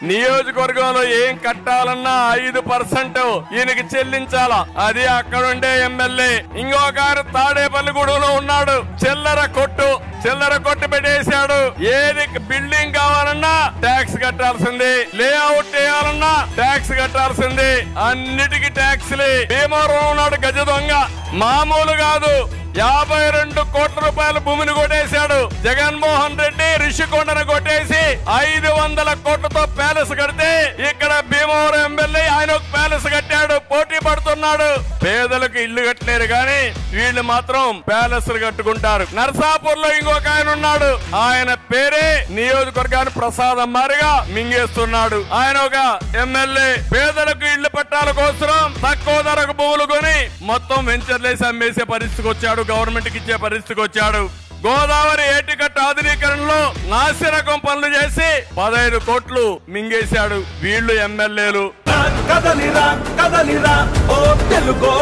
నియోజకవర్గంలో ఏం కట్టాలన్నా 5% ఈయనకి చెల్లించాలా. అది అక్కడుండే ఎమ్మెల్యే. ఇంకొక తాడేపల్లిగూడెంలో ఉన్నాడు, చిల్లర కొట్టు పెట్టేశాడు. ఏది బిల్డింగ్ కావాలన్నా ట్యాక్స్ కట్టాల్సింది, లేఅవుట్ చేయాలన్నా ట్యాక్స్ కట్టాల్సింది, అన్నిటికీ ట్యాక్స్లే. భీమవరం ఉన్నాడు గజ దొంగ, మామూలు కాదు. 52 కోట్ల రూపాయల భూమిని కొట్టేశాడు. జగన్మోహన్ రెడ్డి రిషికొండను కొట్టేసి 500 కోట్లతో ప్యాలెస్ కడితే ఇక్కడ భీమవరం ఎమ్మెల్యే ఆయన ఒక ప్యాలెస్ కట్టాడు, పోటీ పడుతున్నాడు. పేదలకు ఇల్లు కట్టలేరు గాని వీళ్ళు మాత్రం ప్యాలెస్లు కట్టుకుంటారు. నర్సాపూర్ లో ఇంకొక ఆయన ఉన్నాడు, ఆయన పేరే నియోజకవర్గాన్ని ప్రసాదం మారిగా మింగేస్తున్నాడు. ఆయన ఒక ఎమ్మెల్యే. పేదలకు ఇళ్లు పట్టాల కోసం తక్కువ ధరకు భూములు కొని మొత్తం వెంచర్లేసి అమ్మేసే పరిస్థితికి వచ్చాడు, గవర్నమెంట్ కి ఇచ్చే పరిస్థితికి వచ్చాడు. గోదావరి ఏటికట్టు ఆధునీకరణలో నాసిరకం పనులు చేసి 15 కోట్లు మింగేశాడు. వీళ్ళు ఎమ్మెల్యేలు. కదలిరా కదలిరా ఓ తెలుగో